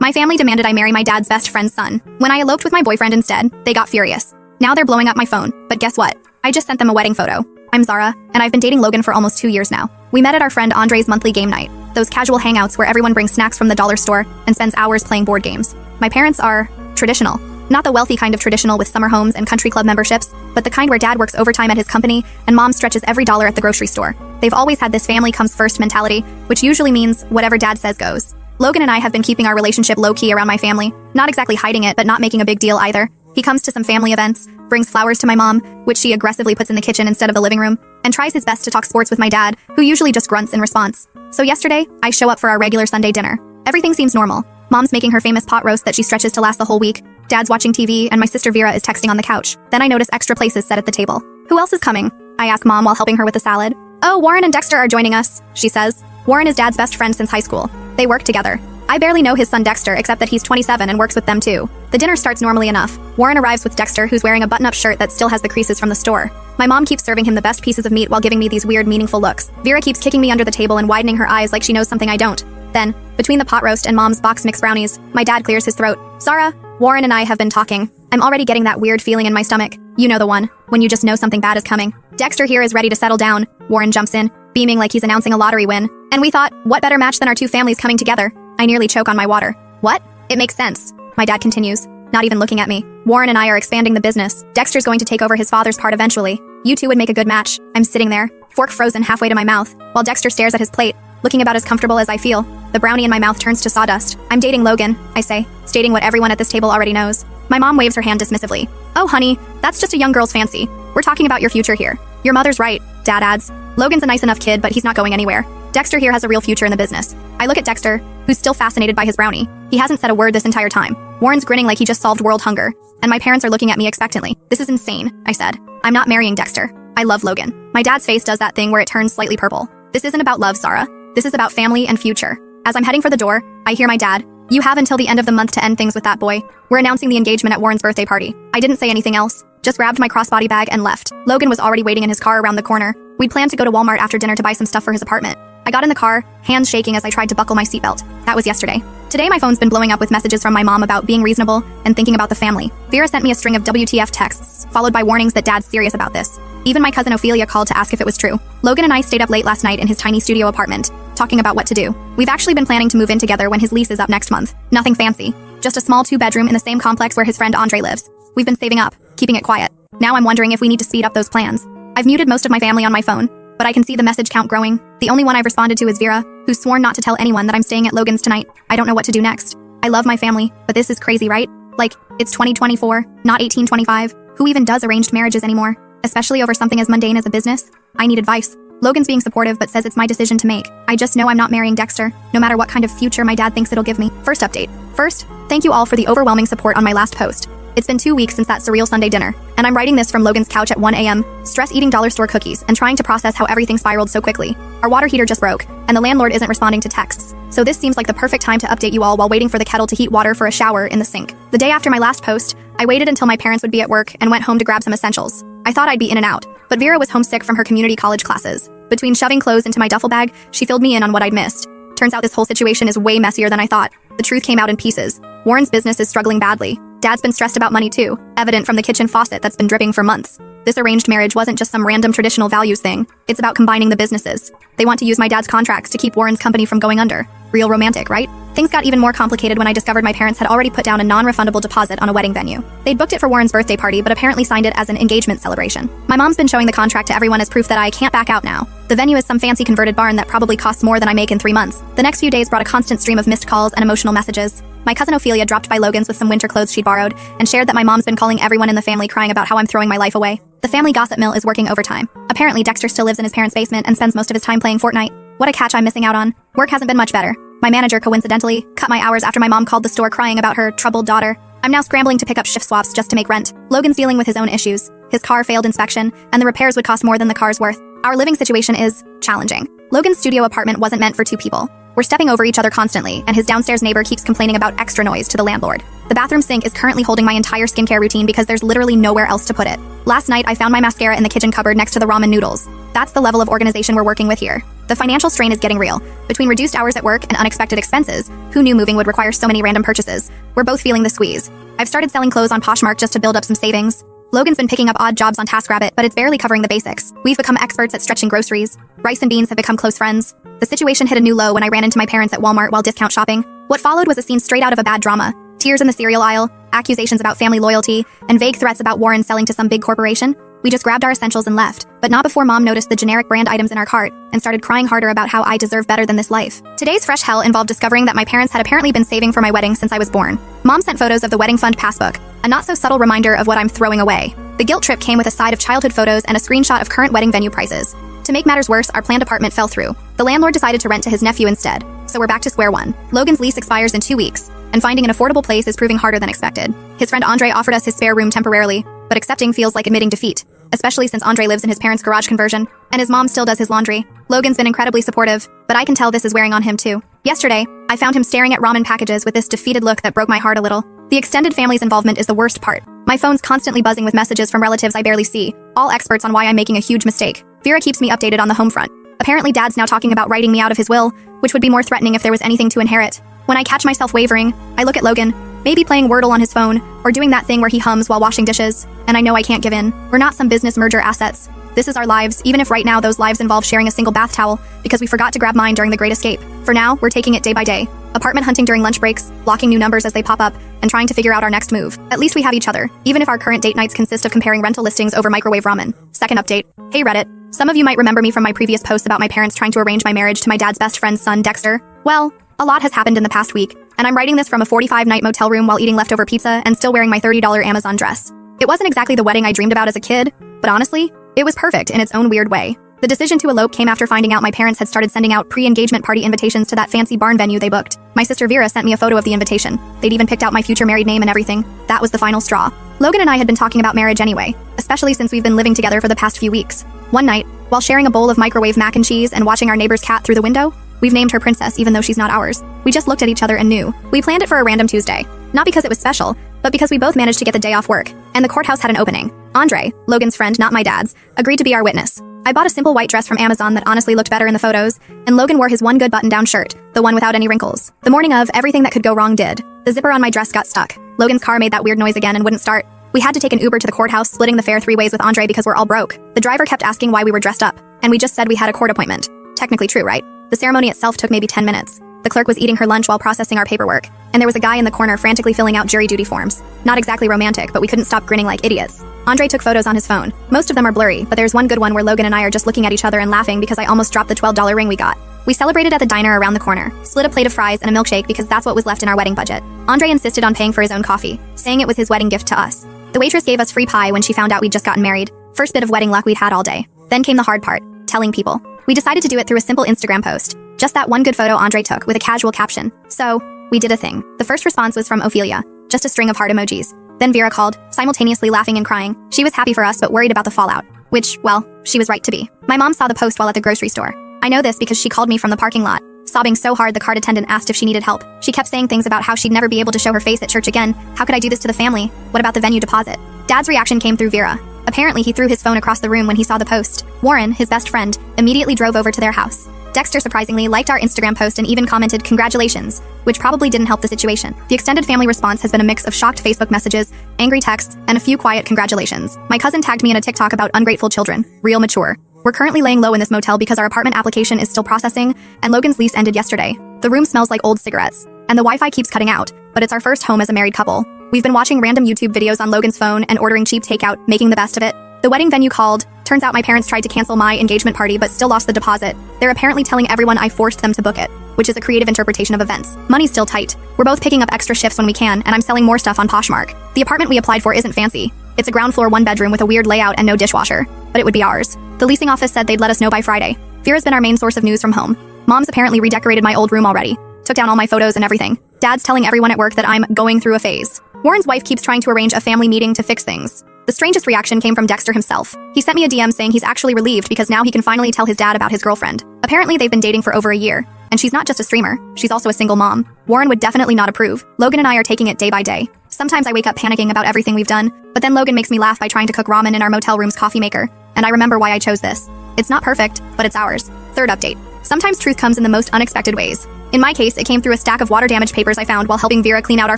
My family demanded I marry my dad's best friend's son. When I eloped with my boyfriend instead, they got furious. Now they're blowing up my phone, but guess what? I just sent them a wedding photo. I'm Zara, and I've been dating Logan for almost 2 years now. We met at our friend Andre's monthly game night, those casual hangouts where everyone brings snacks from the dollar store and spends hours playing board games. My parents are traditional. Not the wealthy kind of traditional with summer homes and country club memberships, but the kind where dad works overtime at his company and mom stretches every dollar at the grocery store. They've always had this family comes first mentality, which usually means whatever dad says goes. Logan and I have been keeping our relationship low-key around my family, not exactly hiding it, but not making a big deal either. He comes to some family events, brings flowers to my mom, which she aggressively puts in the kitchen instead of the living room, and tries his best to talk sports with my dad, who usually just grunts in response. So yesterday, I show up for our regular Sunday dinner. Everything seems normal. Mom's making her famous pot roast that she stretches to last the whole week. Dad's watching TV, and my sister Vera is texting on the couch. Then I notice extra places set at the table. Who else is coming? I ask Mom while helping her with the salad. Oh, Warren and Dexter are joining us, she says. Warren is Dad's best friend since high school. They work together. I barely know his son Dexter, except that he's 27 and works with them too. The dinner starts normally enough. Warren arrives with Dexter, who's wearing a button-up shirt that still has the creases from the store. My mom keeps serving him the best pieces of meat while giving me these weird, meaningful looks. Vera keeps kicking me under the table and widening her eyes like she knows something I don't. Then, between the pot roast and Mom's box mix brownies, my dad clears his throat. Zara, Warren and I have been talking. I'm already getting that weird feeling in my stomach. You know the one, when you just know something bad is coming. Dexter here is ready to settle down. Warren jumps in, beaming like he's announcing a lottery win. And we thought, what better match than our two families coming together? I nearly choke on my water. What? It makes sense. My dad continues, not even looking at me. Warren and I are expanding the business. Dexter's going to take over his father's part eventually. You two would make a good match. I'm sitting there, fork frozen halfway to my mouth, while Dexter stares at his plate, looking about as comfortable as I feel. The brownie in my mouth turns to sawdust. I'm dating Logan, I say, stating what everyone at this table already knows. My mom waves her hand dismissively. Oh, honey, that's just a young girl's fancy. We're talking about your future here. Your mother's right, Dad adds. Logan's a nice enough kid, but he's not going anywhere. Dexter here has a real future in the business. I look at Dexter, who's still fascinated by his brownie. He hasn't said a word this entire time. Warren's grinning like he just solved world hunger. And my parents are looking at me expectantly. This is insane, I said. I'm not marrying Dexter. I love Logan. My dad's face does that thing where it turns slightly purple. This isn't about love, Zara. This is about family and future. As I'm heading for the door, I hear my dad. You have until the end of the month to end things with that boy. We're announcing the engagement at Warren's birthday party. I didn't say anything else, just grabbed my crossbody bag and left. Logan was already waiting in his car around the corner. We'd planned to go to Walmart after dinner to buy some stuff for his apartment. I got in the car, hands shaking as I tried to buckle my seatbelt. That was yesterday. Today my phone's been blowing up with messages from my mom about being reasonable and thinking about the family. Vera sent me a string of WTF texts, followed by warnings that Dad's serious about this. Even my cousin Ophelia called to ask if it was true. Logan and I stayed up late last night in his tiny studio apartment, talking about what to do. We've actually been planning to move in together when his lease is up next month. Nothing fancy. Just a small 2-bedroom in the same complex where his friend Andre lives. We've been saving up, keeping it quiet. Now I'm wondering if we need to speed up those plans. I've muted most of my family on my phone, but I can see the message count growing. The only one I've responded to is Vera, who's sworn not to tell anyone that I'm staying at Logan's tonight. I don't know what to do next. I love my family, but this is crazy, right? Like, it's 2024, not 1825. Who even does arranged marriages anymore? Especially over something as mundane as a business? I need advice. Logan's being supportive but says it's my decision to make. I just know I'm not marrying Dexter, no matter what kind of future my dad thinks it'll give me. First update. First, thank you all for the overwhelming support on my last post. It's been 2 weeks since that surreal Sunday dinner, and I'm writing this from Logan's couch at 1 a.m., stress eating dollar store cookies and trying to process how everything spiraled so quickly. Our water heater just broke, and the landlord isn't responding to texts. So this seems like the perfect time to update you all while waiting for the kettle to heat water for a shower in the sink. The day after my last post, I waited until my parents would be at work and went home to grab some essentials. I thought I'd be in and out, but Vera was homesick from her community college classes. Between shoving clothes into my duffel bag, she filled me in on what I'd missed. Turns out this whole situation is way messier than I thought. The truth came out in pieces. Warren's business is struggling badly. Dad's been stressed about money too, evident from the kitchen faucet that's been dripping for months. This arranged marriage wasn't just some random traditional values thing. It's about combining the businesses. They want to use my dad's contracts to keep Warren's company from going under. Real romantic, right? Things got even more complicated when I discovered my parents had already put down a non-refundable deposit on a wedding venue. They'd booked it for Warren's birthday party, but apparently signed it as an engagement celebration. My mom's been showing the contract to everyone as proof that I can't back out now. The venue is some fancy converted barn that probably costs more than I make in 3 months. The next few days brought a constant stream of missed calls and emotional messages. My cousin Ophelia dropped by Logan's with some winter clothes she'd borrowed and shared that my mom's been calling everyone in the family crying about how I'm throwing my life away. The family gossip mill is working overtime. Apparently, Dexter still lives in his parents' basement and spends most of his time playing Fortnite. What a catch I'm missing out on. Work hasn't been much better. My manager coincidentally cut my hours after my mom called the store crying about her troubled daughter. I'm now scrambling to pick up shift swaps just to make rent. Logan's dealing with his own issues. His car failed inspection, and the repairs would cost more than the car's worth. Our living situation is challenging. Logan's studio apartment wasn't meant for 2 people. We're stepping over each other constantly, and his downstairs neighbor keeps complaining about extra noise to the landlord. The bathroom sink is currently holding my entire skincare routine because there's literally nowhere else to put it. Last night, I found my mascara in the kitchen cupboard next to the ramen noodles. That's the level of organization we're working with here. The financial strain is getting real. Between reduced hours at work and unexpected expenses, who knew moving would require so many random purchases? We're both feeling the squeeze. I've started selling clothes on Poshmark just to build up some savings. Logan's been picking up odd jobs on TaskRabbit, but it's barely covering the basics. We've become experts at stretching groceries. Rice and beans have become close friends. The situation hit a new low when I ran into my parents at Walmart while discount shopping. What followed was a scene straight out of a bad drama. Tears in the cereal aisle, accusations about family loyalty, and vague threats about Warren selling to some big corporation. We just grabbed our essentials and left, but not before Mom noticed the generic brand items in our cart and started crying harder about how I deserve better than this life. Today's fresh hell involved discovering that my parents had apparently been saving for my wedding since I was born. Mom sent photos of the wedding fund passbook, a not-so-subtle reminder of what I'm throwing away. The guilt trip came with a side of childhood photos and a screenshot of current wedding venue prices. To make matters worse, our planned apartment fell through. The landlord decided to rent to his nephew instead, so we're back to square one. Logan's lease expires in 2 weeks, and finding an affordable place is proving harder than expected. His friend Andre offered us his spare room temporarily, but accepting feels like admitting defeat, especially since Andre lives in his parents' garage conversion, and his mom still does his laundry. Logan's been incredibly supportive, but I can tell this is wearing on him too. Yesterday, I found him staring at ramen packages with this defeated look that broke my heart a little. The extended family's involvement is the worst part. My phone's constantly buzzing with messages from relatives I barely see, all experts on why I'm making a huge mistake. Vera keeps me updated on the home front. Apparently Dad's now talking about writing me out of his will, which would be more threatening if there was anything to inherit. When I catch myself wavering, I look at Logan, maybe playing Wordle on his phone, or doing that thing where he hums while washing dishes, and I know I can't give in. We're not some business merger assets. This is our lives, even if right now those lives involve sharing a single bath towel, because we forgot to grab mine during the Great Escape. For now, we're taking it day by day. Apartment hunting during lunch breaks, blocking new numbers as they pop up, and trying to figure out our next move. At least we have each other, even if our current date nights consist of comparing rental listings over microwave ramen. Second update. Hey Reddit. Some of you might remember me from my previous post about my parents trying to arrange my marriage to my dad's best friend's son, Dexter. Well, a lot has happened in the past week, and I'm writing this from a 45-night motel room while eating leftover pizza and still wearing my $30 Amazon dress. It wasn't exactly the wedding I dreamed about as a kid, but honestly, it was perfect in its own weird way. The decision to elope came after finding out my parents had started sending out pre-engagement party invitations to that fancy barn venue they booked. My sister Vera sent me a photo of the invitation. They'd even picked out my future married name and everything. That was the final straw. Logan and I had been talking about marriage anyway, especially since we've been living together for the past few weeks. One night, while sharing a bowl of microwave mac and cheese and watching our neighbor's cat through the window, we've named her Princess even though she's not ours. We just looked at each other and knew. We planned it for a random Tuesday. Not because it was special, but because we both managed to get the day off work, and the courthouse had an opening. Andre, Logan's friend, not my dad's, agreed to be our witness. I bought a simple white dress from Amazon that honestly looked better in the photos, and Logan wore his one good button-down shirt, the one without any wrinkles. The morning of, everything that could go wrong did. The zipper on my dress got stuck. Logan's car made that weird noise again and wouldn't start. We had to take an Uber to the courthouse, splitting the fare 3 ways with Andre because we're all broke. The driver kept asking why we were dressed up, and we just said we had a court appointment. Technically true, right? The ceremony itself took maybe 10 minutes. The clerk was eating her lunch while processing our paperwork, and there was a guy in the corner frantically filling out jury duty forms. Not exactly romantic, but we couldn't stop grinning like idiots. Andre took photos on his phone. Most of them are blurry, but there's one good one where Logan and I are just looking at each other and laughing because I almost dropped the $12 ring we got. We celebrated at the diner around the corner, split a plate of fries and a milkshake because that's what was left in our wedding budget. Andre insisted on paying for his own coffee, saying it was his wedding gift to us. The waitress gave us free pie when she found out we'd just gotten married. First bit of wedding luck we'd had all day. Then came the hard part, telling people. We decided to do it through a simple Instagram post. Just that one good photo Andre took with a casual caption. So, we did a thing. The first response was from Ophelia, just a string of heart emojis. Then Vera called, simultaneously laughing and crying. She was happy for us but worried about the fallout. Which, well, she was right to be. My mom saw the post while at the grocery store. I know this because she called me from the parking lot, sobbing so hard the cart attendant asked if she needed help. She kept saying things about how she'd never be able to show her face at church again. How could I do this to the family? What about the venue deposit? Dad's reaction came through Vera. Apparently he threw his phone across the room when he saw the post. Warren, his best friend, immediately drove over to their house. Dexter surprisingly liked our Instagram post and even commented congratulations, which probably didn't help the situation. The extended family response has been a mix of shocked Facebook messages, angry texts, and a few quiet congratulations. My cousin tagged me in a TikTok about ungrateful children, real mature. We're currently laying low in this motel because our apartment application is still processing, and Logan's lease ended yesterday. The room smells like old cigarettes, and the Wi-Fi keeps cutting out, but it's our first home as a married couple. We've been watching random YouTube videos on Logan's phone and ordering cheap takeout, making the best of it. The wedding venue called. Turns out my parents tried to cancel my engagement party but still lost the deposit. They're apparently telling everyone I forced them to book it, which is a creative interpretation of events. Money's still tight. We're both picking up extra shifts when we can, and I'm selling more stuff on Poshmark. The apartment we applied for isn't fancy. It's a ground floor 1-bedroom with a weird layout and no dishwasher, but it would be ours. The leasing office said they'd let us know by Friday. Vera's been our main source of news from home. Mom's apparently redecorated my old room already. Took down all my photos and everything. Dad's telling everyone at work that I'm going through a phase. Warren's wife keeps trying to arrange a family meeting to fix things. The strangest reaction came from Dexter himself. He sent me a DM saying he's actually relieved because now he can finally tell his dad about his girlfriend. Apparently they've been dating for over a year, and she's not just a streamer, she's also a single mom. Warren would definitely not approve. Logan and I are taking it day by day. Sometimes I wake up panicking about everything we've done, but then Logan makes me laugh by trying to cook ramen in our motel room's coffee maker, and I remember why I chose this. It's not perfect, but it's ours. Third update. Sometimes truth comes in the most unexpected ways. In my case, it came through a stack of water-damaged papers I found while helping Vera clean out our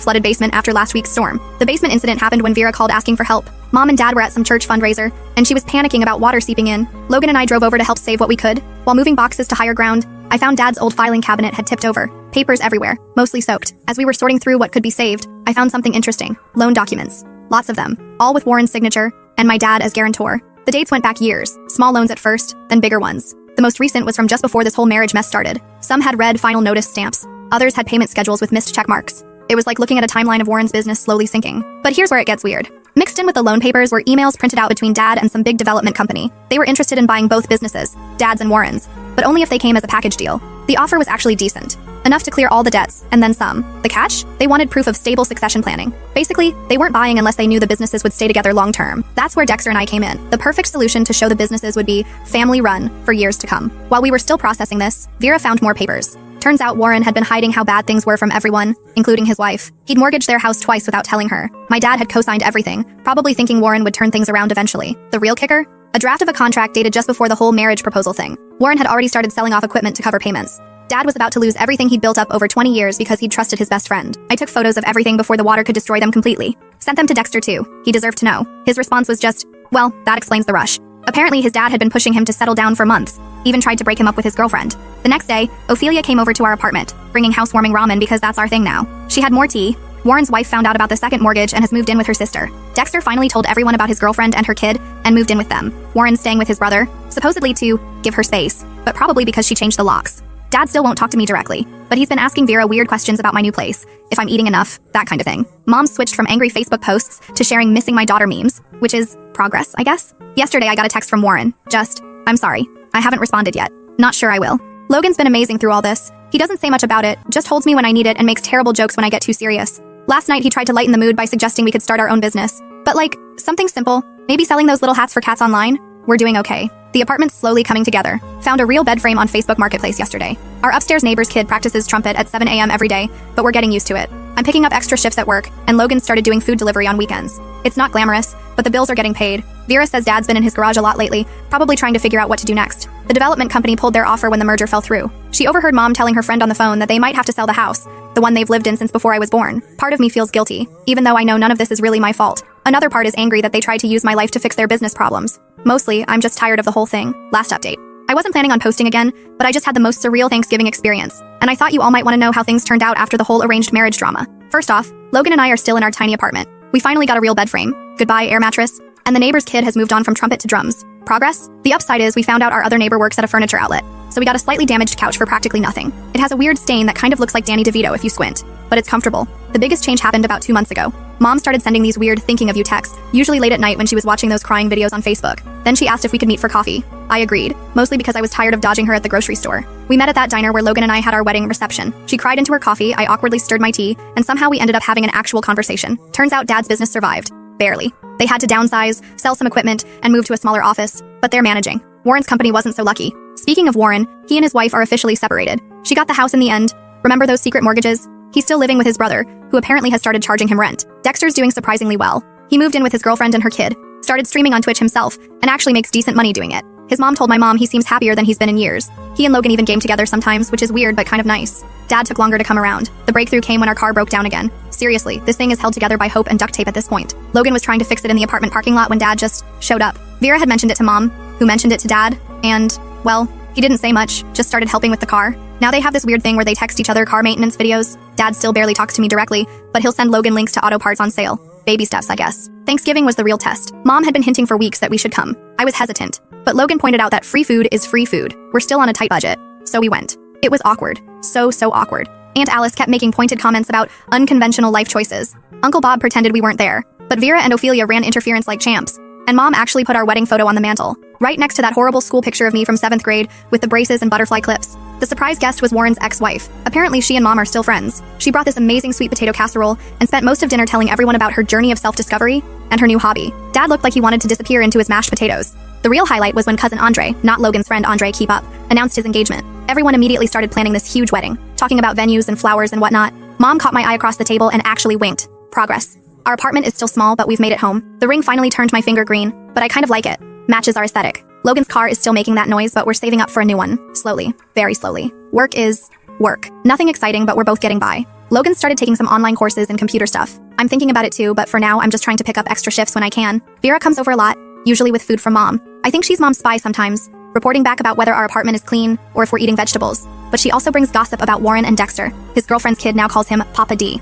flooded basement after last week's storm. The basement incident happened when Vera called asking for help. Mom and Dad were at some church fundraiser, and she was panicking about water seeping in. Logan and I drove over to help save what we could. While moving boxes to higher ground, I found Dad's old filing cabinet had tipped over. Papers everywhere, mostly soaked. As we were sorting through what could be saved, I found something interesting. Loan documents. Lots of them. All with Warren's signature, and my dad as guarantor. The dates went back years. Small loans at first, then bigger ones. The most recent was from just before this whole marriage mess started. Some had red final notice stamps. Others had payment schedules with missed check marks. It was like looking at a timeline of Warren's business slowly sinking. But here's where it gets weird. Mixed in with the loan papers were emails printed out between Dad and some big development company. They were interested in buying both businesses, Dad's and Warren's, but only if they came as a package deal. The offer was actually decent. Enough to clear all the debts, and then some. The catch? They wanted proof of stable succession planning. Basically, they weren't buying unless they knew the businesses would stay together long term. That's where Dexter and I came in. The perfect solution to show the businesses would be family-run for years to come. While we were still processing this, Vera found more papers. Turns out Warren had been hiding how bad things were from everyone, including his wife. He'd mortgaged their house twice without telling her. My dad had co-signed everything, probably thinking Warren would turn things around eventually. The real kicker? A draft of a contract dated just before the whole marriage proposal thing. Warren had already started selling off equipment to cover payments. Dad was about to lose everything he'd built up over 20 years because he'd trusted his best friend. I took photos of everything before the water could destroy them completely. Sent them to Dexter too. He deserved to know. His response was just, well, that explains the rush. Apparently his dad had been pushing him to settle down for months, even tried to break him up with his girlfriend. The next day, Ophelia came over to our apartment, bringing housewarming ramen because that's our thing now. She had more tea. Warren's wife found out about the second mortgage and has moved in with her sister. Dexter finally told everyone about his girlfriend and her kid and moved in with them. Warren's staying with his brother, supposedly to give her space, but probably because she changed the locks. Dad still won't talk to me directly, but he's been asking Vera weird questions about my new place, if I'm eating enough, that kind of thing. Mom switched from angry Facebook posts to sharing missing my daughter memes, which is progress, I guess. Yesterday I got a text from Warren. Just, I'm sorry. I haven't responded yet. Not sure I will. Logan's been amazing through all this. He doesn't say much about it, just holds me when I need it and makes terrible jokes when I get too serious. Last night he tried to lighten the mood by suggesting we could start our own business. But like, something simple, maybe selling those little hats for cats online? We're doing okay. The apartment's slowly coming together. Found a real bed frame on Facebook Marketplace yesterday. Our upstairs neighbor's kid practices trumpet at 7 a.m. every day, but we're getting used to it. I'm picking up extra shifts at work, and Logan started doing food delivery on weekends. It's not glamorous, but the bills are getting paid. Vera says Dad's been in his garage a lot lately, probably trying to figure out what to do next. The development company pulled their offer when the merger fell through. She overheard Mom telling her friend on the phone that they might have to sell the house, the one they've lived in since before I was born. Part of me feels guilty, even though I know none of this is really my fault. Another part is angry that they tried to use my life to fix their business problems. Mostly, I'm just tired of the whole thing. Last update. I wasn't planning on posting again, but I just had the most surreal Thanksgiving experience, and I thought you all might want to know how things turned out after the whole arranged marriage drama. First off, Logan and I are still in our tiny apartment. We finally got a real bed frame. Goodbye, air mattress. And the neighbor's kid has moved on from trumpet to drums. Progress? The upside is we found out our other neighbor works at a furniture outlet, so we got a slightly damaged couch for practically nothing. It has a weird stain that kind of looks like Danny DeVito if you squint, but it's comfortable. The biggest change happened about 2 months ago. Mom started sending these weird thinking of you texts, usually late at night when she was watching those crying videos on Facebook. Then she asked if we could meet for coffee. I agreed, mostly because I was tired of dodging her at the grocery store. We met at that diner where Logan and I had our wedding reception. She cried into her coffee, I awkwardly stirred my tea, and somehow we ended up having an actual conversation. Turns out Dad's business survived. Barely. They had to downsize, sell some equipment, and move to a smaller office, but they're managing. Warren's company wasn't so lucky. Speaking of Warren, he and his wife are officially separated. She got the house in the end. Remember those secret mortgages? He's still living with his brother, who apparently has started charging him rent. Dexter's doing surprisingly well. He moved in with his girlfriend and her kid, started streaming on Twitch himself, and actually makes decent money doing it. His mom told my mom he seems happier than he's been in years. He and Logan even game together sometimes, which is weird but kind of nice. Dad took longer to come around. The breakthrough came when our car broke down again. Seriously, this thing is held together by hope and duct tape at this point. Logan was trying to fix it in the apartment parking lot when Dad just showed up. Vera had mentioned it to Mom, who mentioned it to Dad, and, well, he didn't say much, just started helping with the car. Now they have this weird thing where they text each other car maintenance videos. Dad still barely talks to me directly, but he'll send Logan links to auto parts on sale. Baby steps, I guess. Thanksgiving was the real test. Mom had been hinting for weeks that we should come. I was hesitant, but Logan pointed out that free food is free food. We're still on a tight budget, so we went. It was awkward. So awkward. Aunt Alice kept making pointed comments about unconventional life choices. Uncle Bob pretended we weren't there, but Vera and Ophelia ran interference like champs. And Mom actually put our wedding photo on the mantle, right next to that horrible school picture of me from 7th grade with the braces and butterfly clips. The surprise guest was Warren's ex-wife. Apparently she and Mom are still friends. She brought this amazing sweet potato casserole and spent most of dinner telling everyone about her journey of self-discovery and her new hobby. Dad looked like he wanted to disappear into his mashed potatoes. The real highlight was when cousin Andre, not Logan's friend Andre Keep Up, announced his engagement. Everyone immediately started planning this huge wedding, talking about venues and flowers and whatnot. Mom caught my eye across the table and actually winked. Progress. Our apartment is still small, but we've made it home. The ring finally turned my finger green, but I kind of like it. Matches our aesthetic. Logan's car is still making that noise, but we're saving up for a new one. Slowly. Very slowly. Work is work. Nothing exciting, but we're both getting by. Logan started taking some online courses and computer stuff. I'm thinking about it too, but for now, I'm just trying to pick up extra shifts when I can. Vera comes over a lot, usually with food from mom. I think she's mom's spy sometimes, reporting back about whether our apartment is clean or if we're eating vegetables. But she also brings gossip about Warren and Dexter. His girlfriend's kid now calls him Papa D.